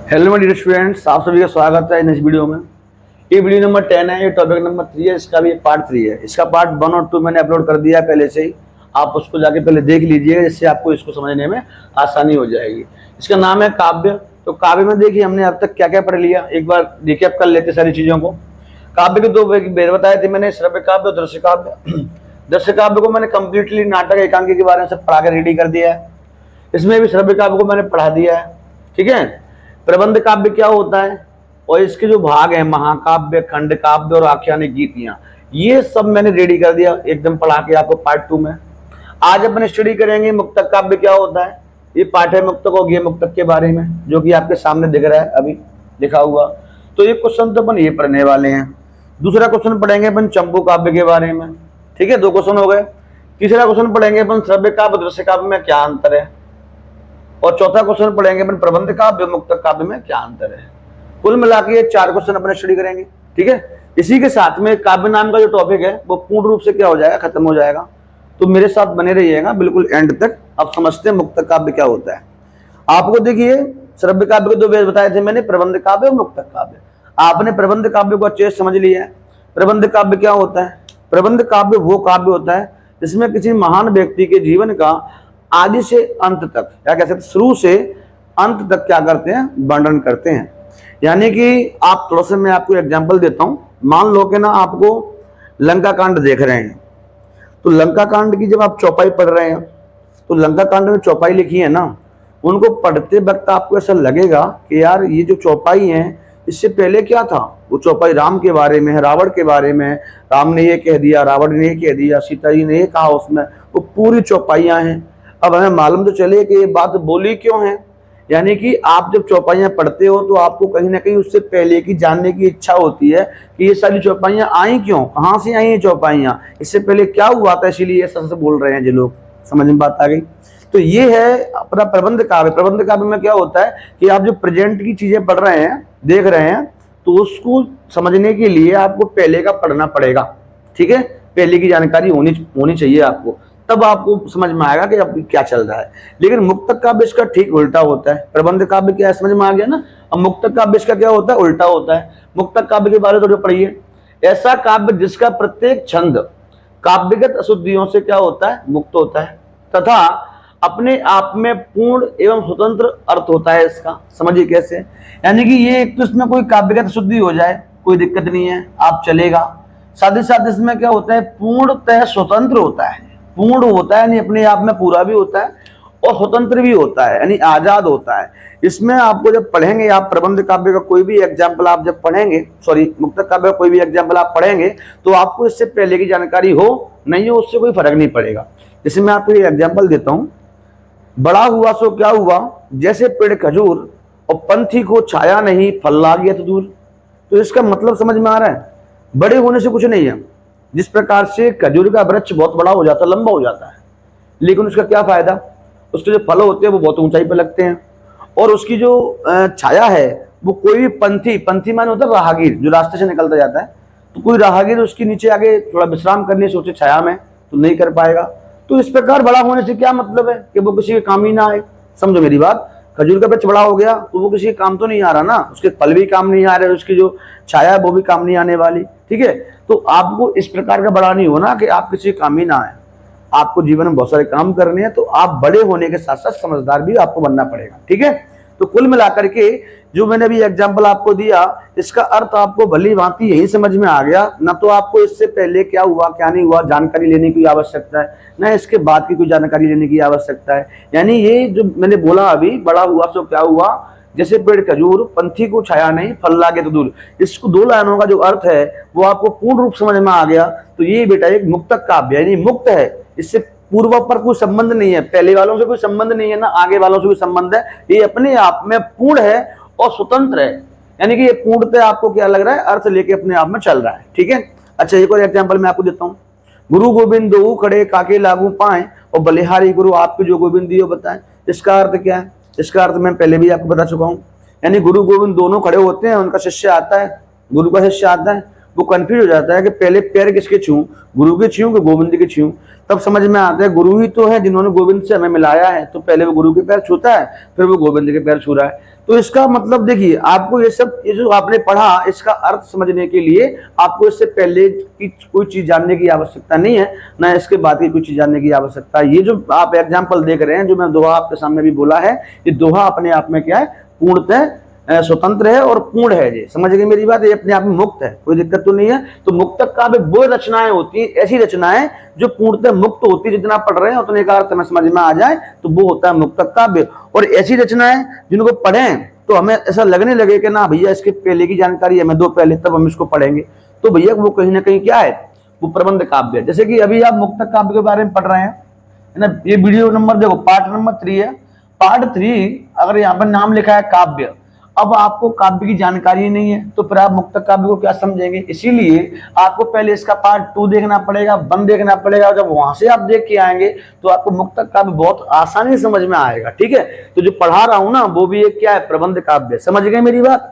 Hello my dear students, आप सभी का स्वागत है इस वीडियो में। ये वीडियो नंबर 10 है, ये टॉपिक नंबर 3 है, इसका भी पार्ट 3 है। इसका पार्ट 1 और 2 मैंने अपलोड कर दिया है पहले से ही, आप उसको जाके पहले देख लीजिएगा, जिससे आपको इसको समझने में आसानी हो जाएगी। इसका नाम है काव्य। तो काव्य में देखिए हमने अब तक क्या क्या पढ़ लिया, एक बार रिकैप कर लेते सारी चीज़ों को। काव्य के 2 भेद बताए थे मैंने, श्रव्य काव्य और दृश्य काव्य। दृश्य काव्य को मैंने कंप्लीटली नाटक एकांकी के बारे में सब पढ़ा के रेडी कर दिया है। इसमें भी श्रव्य काव्य को मैंने पढ़ा दिया है, ठीक है। प्रबंध काव्य क्या होता है और इसके जो भाग हैं, महाकाव्य, खंड काव्य और आख्यानिक गीतियां, ये सब मैंने रेडी कर दिया एकदम पढ़ा के आपको पार्ट 2 में। आज अपन स्टडी करेंगे मुक्तक काव्य क्या होता है। ये पाठ्य मुक्तक और गेय मुक्तक के बारे में, जो कि आपके सामने दिख रहा है अभी लिखा हुआ। तो ये क्वेश्चन तो अपन ये पढ़ने वाले हैं। दूसरा क्वेश्चन पढ़ेंगे अपन चंपू काव्य के बारे में, ठीक है, 2 क्वेश्चन हो गए। तीसरा क्वेश्चन पढ़ेंगे अपन श्रव्य काव्य दृश्य काव्य में क्या अंतर है, और चौथा क्वेश्चन पढ़ेंगे अपन प्रबंध काव्य मुक्तक काव्य में क्या अंतर है। कुल मिला के ये 4 क्वेश्चन अपन स्टडी करेंगे, ठीक है। इसी के साथ में काव्य नाम का जो टॉपिक है वो पूर्ण रूप से क्या हो जाएगा, खत्म हो जाएगा। तो मेरे साथ बने रहिएगा बिल्कुल एंड तक। अब समझते हैं मुक्तक काव्य क्या होता है। आपको देखिए श्रव्य काव्य के 2 भेद बताए थे मैंने, प्रबंध काव्य और मुक्तक काव्य। आपने प्रबंध काव्य को अच्छे से समझ लिया है। प्रबंध काव्य क्या होता है? प्रबंध काव्य वो काव्य होता है जिसमें किसी महान व्यक्ति के जीवन का आदि से अंत तक, क्या कह सकते, शुरू से अंत तक क्या करते हैं, वर्णन करते हैं। यानी कि आप थोड़ा सा मैं आपको एग्जांपल देता हूं। मान लो कि ना आपको लंका कांड देख रहे हैं, तो लंका कांड की जब आप चौपाई पढ़ रहे हैं, तो लंका कांड में चौपाई लिखी है ना, उनको पढ़ते वक्त आपको ऐसा लगेगा कि यार ये जो चौपाई है इससे पहले क्या था। वो चौपाई राम के बारे में है, रावण के बारे में, राम ने ये कह दिया, रावण ने ये कह दिया, सीता जी ने ये कहा, उसमें वो पूरी चौपाइयां हैं। अब हमें मालूम तो चले कि ये बात बोली क्यों है। यानी कि आप जब चौपाइयां पढ़ते हो तो आपको कहीं ना कहीं उससे पहले की जानने की इच्छा होती है कि ये सारी चौपाइयां आई क्यों, कहाँ से आई ये चौपाइयां, इससे पहले क्या हुआ था, इसीलिए ऐसा बोल रहे हैं जो लोग। समझ में बात आ गई। तो ये है अपना प्रबंध काव्य। प्रबंध काव्य में क्या होता है कि आप जो प्रेजेंट की चीजें पढ़ रहे हैं, देख रहे हैं, तो उसको समझने के लिए आपको पहले का पढ़ना पड़ेगा, ठीक है। पहले की जानकारी होनी चाहिए आपको, तब आपको समझ में आएगा कि अब क्या चल रहा है। लेकिन मुक्तक काव्य इसका ठीक उल्टा होता है। प्रबंध काव्य क्या है, समझ में आ गया ना। अब मुक्तक काव्य इसका क्या होता है, उल्टा होता है। मुक्तक काव्य के बारे में थोड़ा पढ़िए। ऐसा काव्य जिसका प्रत्येक छंद काव्यगत अशुद्धियों से क्या होता है, मुक्त होता है, तथा अपने आप में पूर्ण एवं स्वतंत्र अर्थ होता है इसका। समझिए कैसे। यानी कि ये एक तो इसमें कोई काव्यगत शुद्धि हो जाए कोई दिक्कत नहीं है, आप चलेगा। साथ ही साथ इसमें क्या होता है, पूर्णतः स्वतंत्र होता है। पूर्ण होता है यानी अपने आप में पूरा भी होता है और स्वतंत्र भी होता है, यानी आजाद होता है। इसमें आपको जब पढ़ेंगे आप प्रबंध काव्य का कोई भी एग्जाम्पल आप जब पढ़ेंगे, सॉरी मुक्तक काव्य का कोई भी एग्जाम्पल आप पढ़ेंगे, तो आपको इससे पहले की जानकारी हो नहीं हो उससे कोई फर्क नहीं पड़ेगा। जैसे मैं आपको ये एग्जाम्पल देता हूँ। बड़ा हुआ सो क्या हुआ, जैसे पेड़ खजूर और पंथी को छाया नहीं, फल ला गया तो दूर। तो इसका मतलब समझ में आ रहा है, बड़े होने से कुछ नहीं है। जिस प्रकार से खजूर का वृक्ष बहुत बड़ा हो जाता है, लंबा हो जाता है, लेकिन उसका क्या फायदा, उसके जो फल होते हैं वो बहुत ऊंचाई पर लगते हैं, और उसकी जो छाया है वो कोई भी पंथी माने होता है राहगीर, जो रास्ते से निकलता जाता है, तो कोई राहगीर उसके नीचे आगे थोड़ा विश्राम करने सोचे छाया में, तो नहीं कर पाएगा। तो इस प्रकार बड़ा होने से क्या मतलब है कि वो किसी के काम ही ना आए। समझो मेरी बात। खजूर का वृक्ष बड़ा हो गया तो वो किसी के काम तो नहीं आ रहा ना, उसके फल भी काम नहीं आ रहे, उसकी जो छाया है वो भी काम नहीं आने वाली, ठीक है। तो आपको इस प्रकार का बड़ा नहीं होना कि आप किसी के काम ही ना आए। आपको जीवन में बहुत सारे काम करने हैं, तो आप बड़े होने के साथ साथ समझदार भी आपको बनना पड़ेगा, ठीक है। तो कुल मिलाकर के जो मैंने अभी एग्जाम्पल आपको दिया, इसका अर्थ आपको भली भांति यही समझ में आ गया ना। तो आपको इससे पहले क्या हुआ क्या नहीं हुआ जानकारी लेने की आवश्यकता है, ना इसके बाद की कोई जानकारी लेने की आवश्यकता है। यानी ये जो मैंने बोला अभी, बड़ा हुआ सो क्या हुआ, जैसे पेड़ खजूर, पंथी को छाया नहीं, फल लागे तो दूर। इसको 2 लाइनों का जो अर्थ है वो आपको पूर्ण रूप समझ में आ गया। तो ये बेटा एक मुक्तक काव्य यानी मुक्त है, इससे पूर्व पर कोई संबंध नहीं है, पहले वालों से कोई संबंध नहीं है, ना आगे वालों से कोई संबंध है। ये अपने आप में पूर्ण है और स्वतंत्र है। यानी कि ये पूर्णतः आपको क्या लग रहा है, अर्थ लेके अपने आप में चल रहा है, ठीक है। अच्छा एक और एग्जाम्पल मैं आपको देता हूँ। गुरु गोविंद दो खड़े काके लागू पाए, और बलिहारी गुरु आपके जो गोविंद दियो बताएं। इसका अर्थ क्या है, इसका अर्थ मैं पहले भी आपको बता चुका हूँ। यानी गुरु गोविंद दोनों खड़े होते हैं, उनका शिष्य आता है, गुरु का शिष्य आता है, वो कंफ्यूज हो जाता है कि पहले पैर किसके छूं, गुरु के छूं कि गोविंद के छूं। तब समझ में आता है गुरु ही तो है जिन्होंने गोविंद से हमें मिलाया है, तो पहले वो गुरु के पैर छूता है, फिर वो गोविंद के पैर छू रहा है। तो इसका मतलब देखिए, आपको ये जो आपने पढ़ा, इसका अर्थ समझने के लिए आपको इससे पहले की कोई चीज जानने की आवश्यकता नहीं है, ना इसके बाद की कोई चीज जानने की आवश्यकता है। ये जो आप एग्जाम्पल देख रहे हैं, जो मैं दोहा आपके सामने भी बोला है, ये दोहा अपने आप में क्या है, पूर्णतः स्वतंत्र है और पूर्ण है। जी समझ गए मेरी बात, ये अपने आप में मुक्त है, कोई दिक्कत तो नहीं है। तो मुक्तक काव्य वो रचनाएं होती हैं, ऐसी रचनाएं जो पूर्णतः मुक्त होती है, जितना पढ़ रहे हैं उतने का अर्थ हमें समझ में आ जाए, तो वो होता है मुक्तक काव्य। और ऐसी रचनाएं जिनको पढ़ें तो हमें ऐसा लगने लगे कि ना भैया इसके पहले की जानकारी हमें दो पहले, तब हम इसको पढ़ेंगे, तो भैया वो कहीं ना कहीं क्या है, वो प्रबंध काव्य। जैसे कि अभी आप मुक्तक काव्य के बारे में पढ़ रहे हैं, है ना। ये वीडियो नंबर देखो, पार्ट नंबर 3 है। पार्ट 3 अगर यहाँ पर नाम लिखा है काव्य, अब आपको काव्य की जानकारी नहीं है, तो फिर आप मुक्तक काव्य को क्या समझेंगे। इसीलिए आपको पहले इसका पार्ट 2 देखना पड़ेगा, 1 देखना पड़ेगा। जब वहां से आप देख के आएंगे तो आपको मुक्तक काव्य बहुत आसानी से समझ में आएगा, ठीक है। तो जो पढ़ा रहा हूं ना, वो भी एक क्या है, प्रबंध काव्य। समझ गए मेरी बात।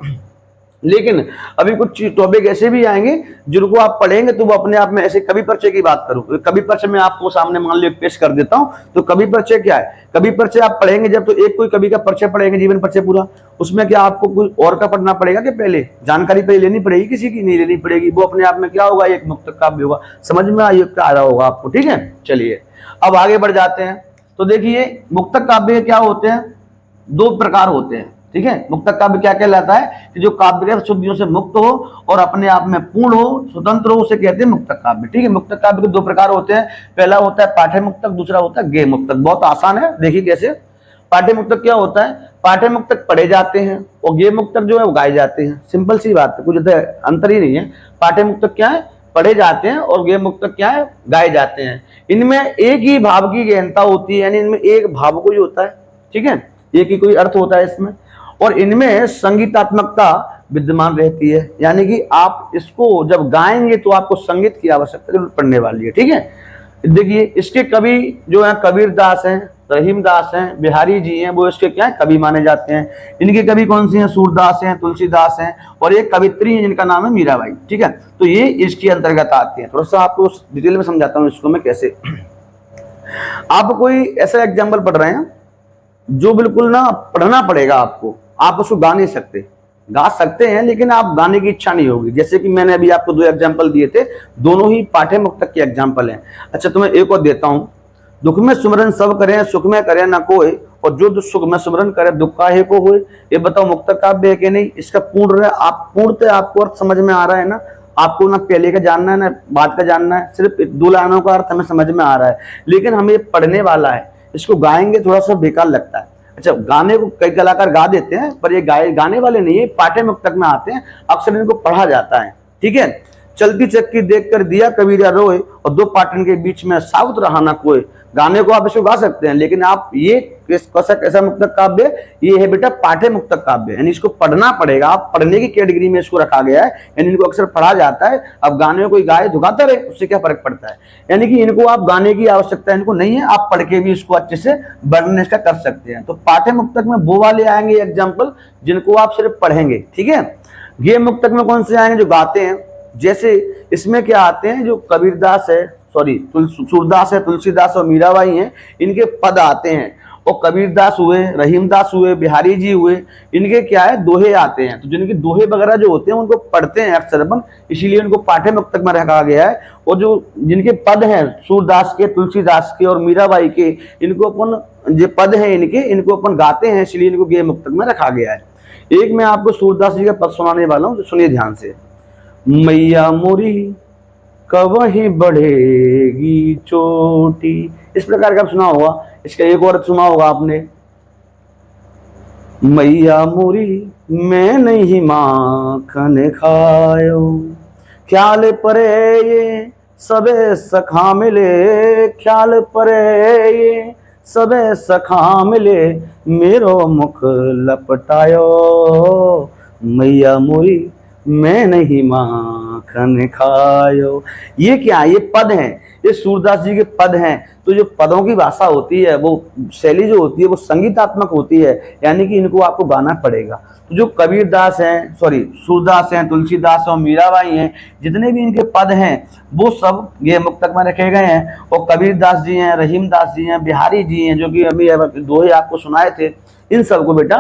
लेकिन अभी कुछ टॉपिक ऐसे भी आएंगे जिनको आप पढ़ेंगे तो वो अपने आप में, ऐसे कवि परिचय की बात करूं, कवि परिचय में आपको सामने मान लो पेश कर देता हूं। तो कवि परिचय क्या है, कवि परिचय आप पढ़ेंगे जब, तो एक कोई कवि का परिचय पढ़ेंगे, जीवन परिचय पूरा, उसमें क्या आपको कोई और का पढ़ना पड़ेगा कि पहले जानकारी पहले लेनी पड़ेगी, किसी की नहीं लेनी पड़ेगी। वो अपने आप में क्या होगा, एक मुक्तक काव्य होगा। समझ में आ रहा होगा आपको, ठीक है। चलिए अब आगे बढ़ जाते हैं। तो देखिए मुक्तक काव्य क्या होते हैं, 2 प्रकार होते हैं, ठीक है। मुक्तक काव्य क्या कहलाता है कि जो काव्य शुद्धियों से मुक्त हो और अपने आप में पूर्ण हो, स्वतंत्र हो, उसे कहते हैं मुक्तक काव्य, ठीक है। मुक्तक काव्य के 2 प्रकार होते हैं। पहला होता है पाठ्य मुक्तक, दूसरा होता है गेय मुक्तक। बहुत आसान है, देखिए कैसे। पाठ्य मुक्तक क्या होता है, पाठ्य मुक्तक पढ़े जाते हैं और गेय मुक्तक जो है वो गाए जाते हैं। सिंपल सी बात है, कुछ अंतर ही नहीं है। पाठ्य मुक्तक क्या है, पढ़े जाते हैं, और गेय मुक्तक क्या है, गाए जाते हैं। इनमें एक ही भाव की गहनता होती है, यानी इनमें एक भाव कोई होता है, ठीक है, एक ही कोई अर्थ होता है इसमें। और इनमें संगीतात्मकता विद्यमान रहती है, यानी कि आप इसको जब गाएंगे तो आपको संगीत की आवश्यकता जरूर पड़ने वाली है, ठीक है। देखिए इसके कवि जो है कबीर दास हैं, रहीम दास हैं, बिहारी जी हैं, वो इसके क्या है, कवि माने जाते हैं। इनके कवि कौन से हैं, सूरदास हैं, तुलसीदास हैं, और एक कवित्री है जिनका नाम है मीराबाई, ठीक है। तो ये इसके अंतर्गत आते हैं। थोड़ा सा आपको डिटेल में समझाता हूँ इसको मैं कैसे। आप कोई ऐसा एग्जाम्पल पढ़ रहे हैं जो बिल्कुल ना पढ़ना पड़ेगा आपको, आप उसको गा नहीं सकते, गा सकते हैं लेकिन आप गाने की इच्छा नहीं होगी। जैसे कि मैंने अभी आपको 2 एग्जाम्पल दिए थे, दोनों ही पाठ्य मुक्तक के एग्जाम्पल हैं। अच्छा तो मैं एक और देता हूं, दुख में सुमरन सब करें, सुख में करे ना कोई, और जो सुख में सुमरन करे दुख काहे को होए। ये बताओ मुक्तक काव्य है कि नहीं, इसका पूर्णतः आपको अर्थ समझ में आ रहा है ना। आपको ना पहले का जानना है ना बाद का जानना है, सिर्फ 2 लाइनों का अर्थ हमें समझ में आ रहा है, लेकिन हमें पढ़ने वाला है, इसको गाएंगे थोड़ा सा बेकार लगता है। अच्छा गाने को कई कलाकार गा देते हैं, पर ये गाने वाले नहीं है, पाठ्य मुक्तक में आते हैं, अक्सर इनको पढ़ा जाता है, ठीक है। चलती चक्की देखकर दिया कबीरा रोए, और 2 पाटन के बीच में साबुत रहा ना कोई। गाने को आप इसको गा सकते हैं, लेकिन आप ये कैसा मुक्तक काव्य, ये है बेटा पाठ्य मुक्तक काव्य, यानी इसको पढ़ना पड़ेगा। आप पढ़ने की कैटेगरी में इसको रखा गया है, यानी इनको अक्सर पढ़ा जाता है। अब गाने को कोई गाए तो गाता रहे, उससे क्या फर्क पड़ता है, यानी कि इनको आप गाने की आवश्यकता इनको नहीं है, आप पढ़ के भी इसको अच्छे से वर्णन इसका कर सकते हैं। तो पाठ्य मुक्तक में वो वाले आएंगे एग्जाम्पल जिनको आप सिर्फ पढ़ेंगे, ठीक है। गेय मुक्तक में कौन से आएंगे, जो गाते हैं। जैसे इसमें क्या आते हैं, जो कबीरदास है, सूरदास है, तुलसीदास और मीराबाई हैं, इनके पद आते हैं। और कबीरदास हुए, रहीमदास हुए, बिहारी जी हुए, इनके क्या है, दोहे आते हैं। तो जिनके दोहे वगैरह जो होते हैं उनको पढ़ते हैं अक्सर अपन, इसीलिए उनको पाठ्य मुक्तक में रखा गया है। और जो जिनके पद हैं सूरदास के, तुलसीदास के और मीराबाई के, इनको अपन जो पद हैं इनको अपन गाते हैं, इसलिए इनको गेय मुक्तक में रखा गया है। एक मैं आपको सूरदास जी का पद सुनाने वाला हूँ, तो सुनिए ध्यान से। मैया मोरी कवही बढ़ेगी चोटी, इस प्रकार का आप सुना होगा। इसका एक और सुना होगा आपने, मैया मोरी मैं नहीं माखन खायो, ख्याल परे ये सबे सखा मिले, ख्याल परे ये सबे सखा मिले, मेरो मुख लपटायो, मैया मोरी मैं नहीं माखन माखन खायो। ये क्या है? ये पद हैं, ये सूरदास जी के पद हैं। तो जो पदों की भाषा होती है, वो शैली जो होती है वो संगीतात्मक होती है, यानी कि इनको आपको गाना पड़ेगा। तो जो कबीरदास हैं, सॉरी सूरदास हैं, तुलसीदास और मीराबाई हैं, जितने भी इनके पद हैं वो सब ये मुक्तक में रखे गए हैं। और कबीरदास जी हैं, रहीमदास जी हैं, बिहारी जी हैं, जो कि अभी दोहे आपको सुनाए थे, इन सबको बेटा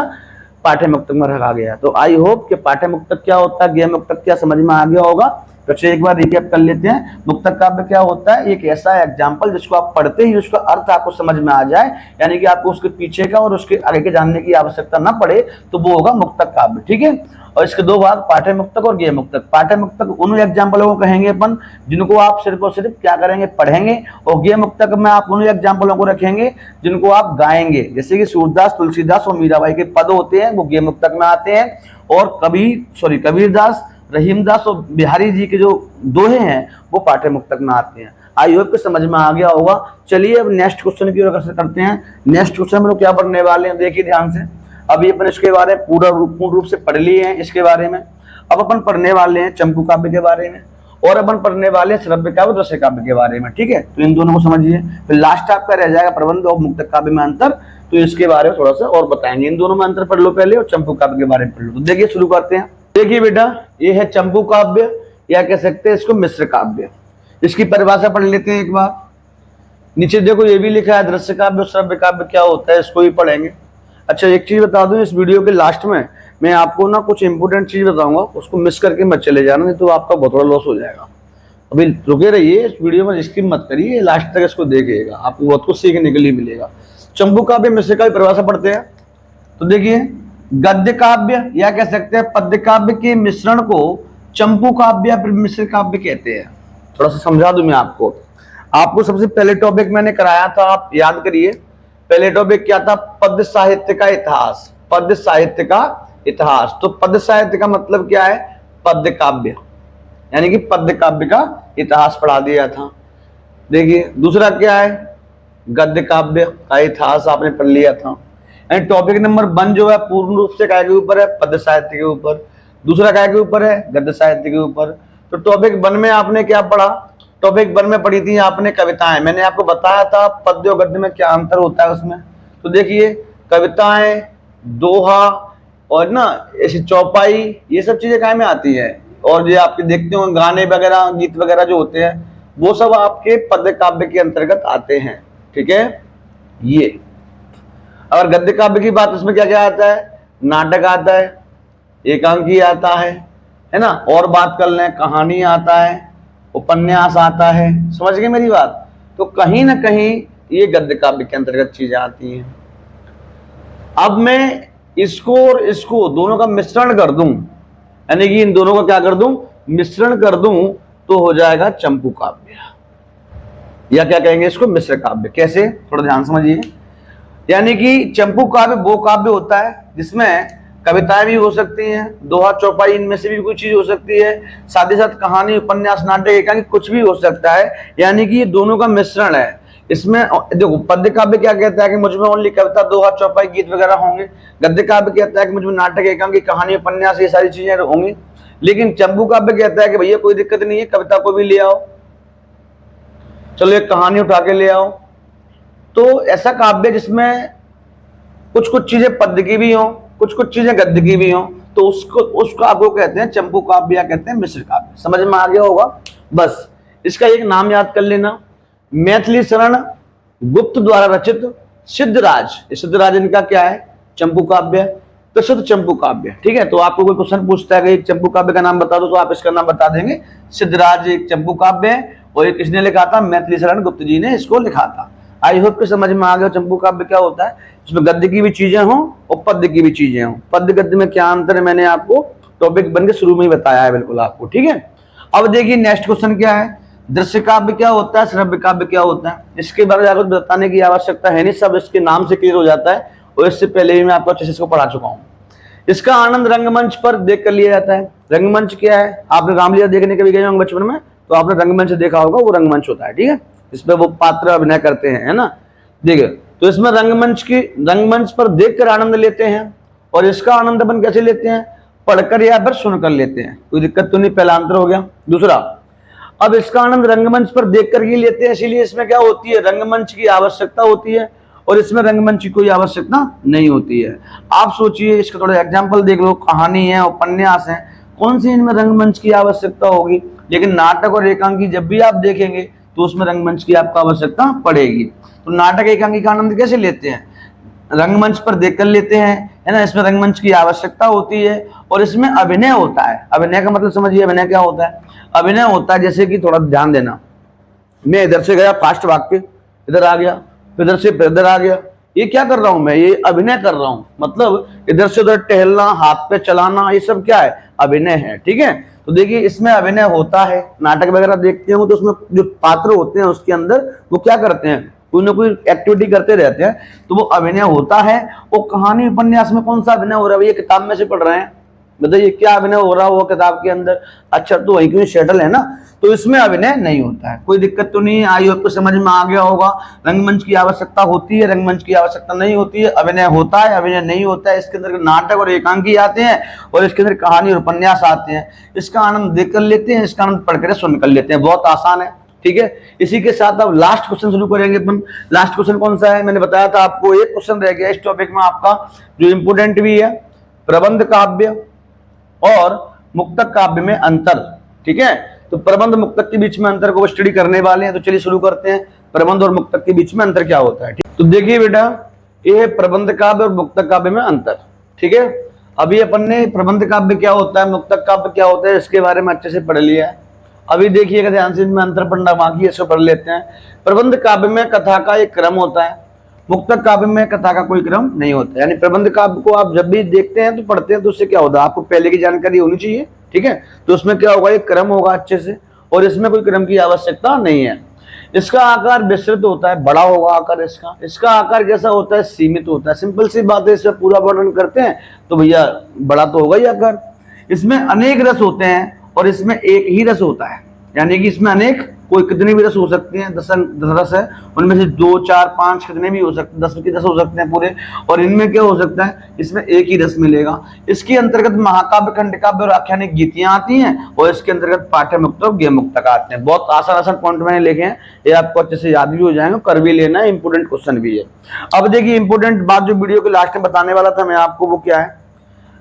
पाठ्य मुक्तक में रखा गया। तो आई होप कि पाठ्य मुक्तक क्या होता है, गेय मुक्तक क्या, समझ में आ गया होगा। तो चलिए एक बार रिकैप कर लेते हैं। मुक्तक काव्य क्या होता है? एक ऐसा एग्जाम्पल जिसको आप पढ़ते ही उसका अर्थ आपको समझ में आ जाए, यानी कि आपको उसके पीछे का और उसके आगे के जानने की आवश्यकता न पड़े, तो वो होगा मुक्तक काव्य। ठीक है। और इसके दो भाग, पाठ्य मुक्तक और गेय मुक्तक। पाठ्य मुक्तक उन एग्जाम्पलों को कहेंगे अपन जिनको आप सिर्फ और सिर्फ क्या करेंगे, पढ़ेंगे। और गेय मुक्तक में आप उन एग्जाम्पलों को रखेंगे जिनको आप गाएंगे। जैसे कि सूरदास, तुलसीदास और मीराबाई के पद होते हैं, वो गेय मुक्तक में आते हैं। और कबीरदास, रहीमदास और बिहारी जी के जो दोहे हैं वो पाठ्य मुक्तक में आते हैं। आई होप कि समझ में आ गया होगा। चलिए अब नेक्स्ट क्वेश्चन की ओर करते हैं। नेक्स्ट क्वेश्चन में लोग क्या पढ़ने वाले हैं, देखिए ध्यान से। अभी अपन इसके बारे में पूर्ण रूप से पढ़ लिए हैं इसके बारे में। अब अपन पढ़ने वाले हैं चंपू काव्य के बारे में, और अपन पढ़ने वाले हैं श्रव्य काव्य, दृश्य काव्य के बारे में। ठीक है, तो इन दोनों को समझिए। फिर लास्ट आपका रह जाएगा प्रबंध और मुक्तक काव्य में अंतर, तो इसके बारे में थोड़ा सा और बताएंगे। इन दोनों में अंतर पढ़ लो पहले, और चंपू काव्य के बारे में पढ़ लो। तो देखिए शुरू करते हैं। देखिए बेटा, ये है चंपू काव्य, या कह सकते हैं इसको मिश्र काव्य। इसकी परिभाषा पढ़ लेते हैं एक बार। नीचे देखो ये भी लिखा है दृश्य काव्य और श्रव्य काव्य क्या होता है, इसको भी पढ़ेंगे। अच्छा एक चीज बता दूं, इस वीडियो के लास्ट में मैं आपको ना कुछ इंपोर्टेंट चीज बताऊंगा, उसको मिस करके मत चले जाना, नहीं तो आपका बहुत बड़ा लॉस हो जाएगा। अभी रुके रहिए इस वीडियो में, स्किप मत करिए, लास्ट तक इसको देखिएगा, आपको बहुत कुछ सीखने के लिए मिलेगा। चंपू काव्य मिश्र काव्य परिभाषा पढ़ते हैं। तो देखिए, गद्य काव्य या कह सकते हैं पद्य काव्य के मिश्रण को चंपू काव्य या मिश्र काव्य कहते हैं। थोड़ा सा समझा दूं मैं आपको सबसे पहले टॉपिक मैंने कराया था, आप याद करिए। पहले टॉपिक क्या था? पद्य साहित्य का इतिहास। पद्य साहित्य का इतिहास। तो पद्य साहित्य का मतलब क्या है? पद्य काव्य, यानी कि पद्य काव्य का इतिहास पढ़ा दिया था। देखिए दूसरा क्या है? गद्य काव्य का इतिहास आपने पढ़ लिया था। टॉपिक नंबर 1 जो है पूर्ण रूप से काय के ऊपर है? पद्य साहित्य के ऊपर। दूसरा काय के ऊपर है? गद्य साहित्य के ऊपर। तो टॉपिक 1 में आपने क्या पढ़ा? टॉपिक 1 में पढ़ी थी आपने कविताएं। मैंने आपको बताया था पद्य और गद्य में क्या अंतर होता है उसमें। तो देखिए कविताएं, दोहा और ना ऐसी चौपाई, ये सब चीजें काय में आती है। और जो आपके देखते हो गाने वगैरह, गीत वगैरह जो होते हैं, वो सब आपके पद्य काव्य के अंतर्गत आते हैं। ठीक है। ये अगर गद्य काव्य की बात, उसमें क्या क्या आता है? नाटक आता है, एकांकी आता है ना। और बात कर लें, कहानी आता है, उपन्यास आता है। समझ गए मेरी बात? तो कहीं ना कहीं ये गद्य काव्य के अंतर्गत चीजें आती हैं। अब मैं इसको और इसको दोनों का मिश्रण कर दूं, यानी कि इन दोनों का क्या कर दूं? मिश्रण कर दूं, तो हो जाएगा चंपू काव्य, या क्या कहेंगे इसको? मिश्र काव्य। कैसे? थोड़ा ध्यान समझिए। यानी कि चंपू काव्य वो काव्य होता है जिसमें कविताएं भी हो सकती हैं, दोहा चौपाई, इनमें से भी कोई चीज हो सकती है, साथ ही साथ कहानी, उपन्यास, नाटक, एकांकी, कुछ भी हो सकता है। यानी कि ये दोनों का मिश्रण है। इसमें देखो पद्य काव्य क्या कहता है कि मुझमें ओनली कविता, दोहा, चौपाई, गीत वगैरह होंगे। गद्य काव्य कहता है कि मुझमें नाटक, एकांकी, कहानी, उपन्यास, ये सारी चीजें होंगी। लेकिन चंपू काव्य कहता है कि भैया कोई दिक्कत नहीं है, कविता को भी ले आओ, चलो एक कहानी उठा के ले आओ। तो ऐसा काव्य जिसमें कुछ कुछ चीजें पद्य की भी हो, कुछ कुछ चीजें गद्य की भी हो, तो उसको आपको कहते हैं चंपू काव्य या कहते हैं मिश्र काव्य। समझ में आ गया होगा? बस इसका एक नाम याद कर लेना, मैथिली शरण गुप्त द्वारा रचित सिद्धराज। सिद्धराज इनका क्या है? चंपू काव्य, प्रसिद्ध चंपू काव्य। ठीक है। तो आपको कोई क्वेश्चन पूछता है कि एक चंपू काव्य का नाम बता दो, तो आप इसका नाम बता देंगे। सिद्धराज एक चंपू काव्य है, और ये किसने लिखा था? मैथिली शरण गुप्त जी ने इसको लिखा था। आई होप कि समझ में आ गया चंपू काव्य क्या होता है, इसमें गद्य की भी चीजें हों और पद्य की भी चीजें हों। पद्य गद्य में क्या अंतर है मैंने आपको टॉपिक बन के शुरू में ही बताया है बिल्कुल आपको। ठीक है। अब देखिए नेक्स्ट क्वेश्चन क्या है? दृश्य काव्य क्या होता है, श्रव्य काव्य क्या होता है? इसके बारे में आपको बताने की आवश्यकता है नहीं, सब इसके नाम से क्लियर हो जाता है, और इससे पहले भी मैं आपको अच्छे से इसको पढ़ा चुका हूँ। इसका आनंद रंगमंच पर देख कर लिया जाता है। रंगमंच क्या है? आपने रामलीला देखने के भी गए होंगे बचपन में, तो आपने रंगमंच देखा होगा, वो रंगमंच होता है। ठीक है। इसमें वो पात्र अभिनय करते हैं, है ना। देखिए तो इसमें रंगमंच पर देखकर आनंद लेते हैं। और इसका आनंद अपन कैसे लेते हैं? पढ़कर या फिर सुनकर लेते हैं, कोई दिक्कत तो नहीं, पहला अंतर हो गया। दूसरा, अब इसका आनंद रंगमंच पर देखकर ही लेते हैं, इसीलिए इसमें क्या होती है, रंगमंच की आवश्यकता होती है और इसमें रंगमंच की कोई आवश्यकता नहीं होती है। आप सोचिए, इसका थोड़ा एग्जाम्पल देख लो, कहानी है, उपन्यास है, कौन सी इनमें रंगमंच की आवश्यकता होगी? लेकिन नाटक और एकांकी जब भी आप देखेंगे तो उसमें रंगमंच की आपको आवश्यकता पड़ेगी। तो नाटक एकांकी का आनंद कैसे लेते हैं? रंगमंच पर देखकर लेते हैं, है ना। इसमें रंगमंच की आवश्यकता होती है और इसमें अभिनय होता है। अभिनय का मतलब समझिए, अभिनय क्या होता है? अभिनय होता है, जैसे कि थोड़ा ध्यान देना, मैं इधर से गया फास्ट भाग के, इधर आ गया, फिर इधर से इधर आ गया, ये क्या कर रहा हूं मैं? ये अभिनय कर रहा हूं। मतलब इधर से उधर टहलना, हाथ पे चलाना, ये सब क्या है? अभिनय है, ठीक है। तो देखिए, इसमें अभिनय होता है। नाटक वगैरह देखते हो तो उसमें जो पात्र होते हैं उसके अंदर वो क्या करते हैं? कोई ना कोई एक्टिविटी करते रहते हैं, तो वो अभिनय होता है। वो कहानी उपन्यास में कौन सा अभिनय हो रहा है? ये किताब में से पढ़ रहे हैं, बताइए क्या अभिनय हो रहा हो किताब के अंदर? अच्छा, तो वही क्यों सेटल है ना, तो इसमें अभिनय नहीं होता है। कोई दिक्कत तो नहीं है, आई होप को समझ में आ गया होगा। रंगमंच की आवश्यकता होती है, रंगमंच की आवश्यकता नहीं होती है। अभिनय होता है, अभिनय नहीं होता है। इसके अंदर नाटक और एकांकी आते हैं और इसके अंदर कहानी और उपन्यास आते हैं। इसका आनंद देख कर लेते हैं, इसका आनंद पढ़कर सुन कर लेते हैं। बहुत आसान है, ठीक है। इसी के साथ अब लास्ट क्वेश्चन शुरू करेंगे अपन। लास्ट क्वेश्चन कौन सा है? मैंने बताया था आपको, एक क्वेश्चन रह गया इस टॉपिक में आपका, जो इंपोर्टेंट भी है, प्रबंध काव्य और मुक्तक काव्य में अंतर, ठीक है। तो प्रबंध मुक्तक के बीच में अंतर को स्टडी करने वाले हैं, तो चलिए शुरू करते हैं। प्रबंध और मुक्तक के बीच में अंतर क्या होता है, ठीक। तो देखिए बेटा, ये प्रबंध काव्य और मुक्तक काव्य में अंतर, ठीक है। अभी अपन ने प्रबंध काव्य क्या होता है, मुक्तक काव्य क्या होता है, इसके बारे में अच्छे से पढ़ लिया है। अभी देखिएगा ध्यान से, इनमें अंतर पढ़ना बाकी है, इसको पढ़ लेते हैं। प्रबंध काव्य में कथा का एक क्रम होता है, मुक्तक काव्य में कथा का कोई क्रम नहीं होता। यानी प्रबंध काव्य को आप जब भी देखते हैं तो पढ़ते हैं तो उससे क्या होता है, आपको पहले की जानकारी होनी चाहिए, ठीक है। तो उसमें क्या होगा, एक क्रम होगा अच्छे से, और इसमें कोई क्रम की आवश्यकता नहीं है। इसका आकार विस्तृत होता है, बड़ा होगा आकार इसका। इसका आकार कैसा होता है? सीमित होता है। सिंपल सी बात है, इसमें पूरा वर्णन करते हैं तो भैया बड़ा तो होगा ही आकार। इसमें अनेक रस होते हैं और इसमें एक ही रस होता है। यानी कि इसमें अनेक, कोई कितने भी रस हो सकते हैं, 10 रस है, उनमें से 2, 4, 5 कितने भी हो सकते हैं, 10 के 10 हो सकते हैं पूरे। और इनमें क्या हो सकता है? इसमें एक ही रस मिलेगा। इसके अंतर्गत महाकाव्य, खंडकाव्य और आख्यानिक गीतियां आती हैं और इसके अंतर्गत पाठ्य मुक्तक और गेय मुक्तक आते हैं। बहुत आसान आसान पॉइंट मैंने लिखे हैं, ये आपको अच्छे से याद भी हो जाएंगे, कर भी लेना है, इंपोर्टेंट क्वेश्चन भी है। अब देखिए, इंपोर्टेंट बात जो वीडियो के लास्ट में बताने वाला था मैं आपको, वो क्या है?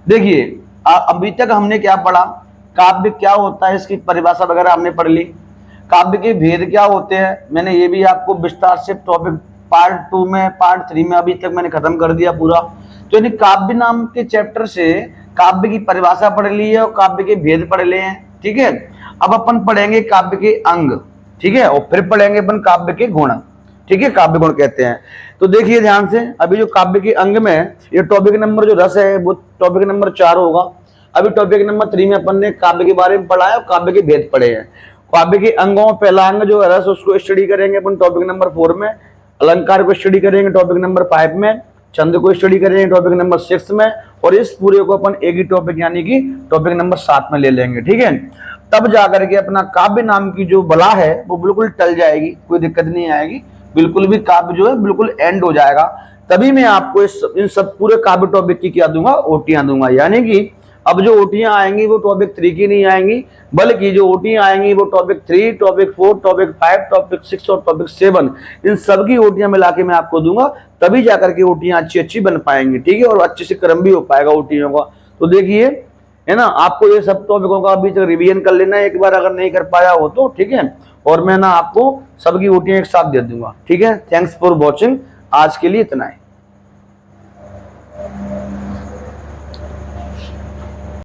देखिए, अभी तक हमने क्या पढ़ा, काव्य क्या होता है, इसकी परिभाषा वगैरह हमने पढ़ ली। काव्य के भेद क्या होते हैं, मैंने ये भी आपको विस्तार से टॉपिक पार्ट 2 में, पार्ट 3 में अभी तक मैंने खत्म कर दिया पूरा। तो यानी काव्य नाम के चैप्टर से काव्य की परिभाषा पढ़ ली है और काव्य के भेद पढ़ लिए हैं, ठीक है। अब अपन पढ़ेंगे काव्य के अंग, ठीक है, और फिर पढ़ेंगे अपन काव्य के गुण, ठीक है, काव्य गुण कहते हैं। तो देखिए ध्यान से, अभी जो काव्य के अंग में, ये टॉपिक नंबर जो रस है वो टॉपिक नंबर 4 होगा। अभी टॉपिक नंबर 3 में अपन ने काव्य के बारे में पढ़ा है और काव्य के भेद पढ़े हैं। काव्य के अंगों, पहला अंग जो है रस, उसको स्टडी करेंगे अपन टॉपिक नंबर 4 में। अलंकार को स्टडी करेंगे टॉपिक नंबर 5 में। छंद को स्टडी करेंगे टॉपिक नंबर 6 में। और इस पूरे को अपन एक ही टॉपिक यानी कि टॉपिक नंबर 7 में ले लेंगे, ठीक है। तब जाकर के अपना काव्य नाम की जो बला है वो बिल्कुल टल जाएगी, कोई दिक्कत नहीं आएगी, बिल्कुल भी काव्य जो है बिल्कुल एंड हो जाएगा। तभी मैं आपको इन सब पूरे काव्य टॉपिक की क्या दूंगा, ओटियां दूंगा। यानी कि अब जो ओटियां आएंगी वो टॉपिक 3 की नहीं आएंगी, बल्कि जो ओटियां आएंगी वो टॉपिक 3, टॉपिक 4, टॉपिक 5, टॉपिक 6 और टॉपिक 7, इन सब की ओटियां मिला के मैं आपको दूंगा। तभी जाकर के ओटियां अच्छी अच्छी बन पाएंगी, ठीक है, और अच्छे से क्रम भी हो पाएगा ओटियों का। तो देखिए, है ना, आपको ये सब टॉपिकों का अभी तक रिवीजन कर लेना है एक बार, अगर नहीं कर पाया हो तो, ठीक है। और मैं ना आपको सबकी ओटियां एक साथ दे दूंगा, ठीक है। थैंक्स फॉर वॉचिंग, आज के लिए इतना है।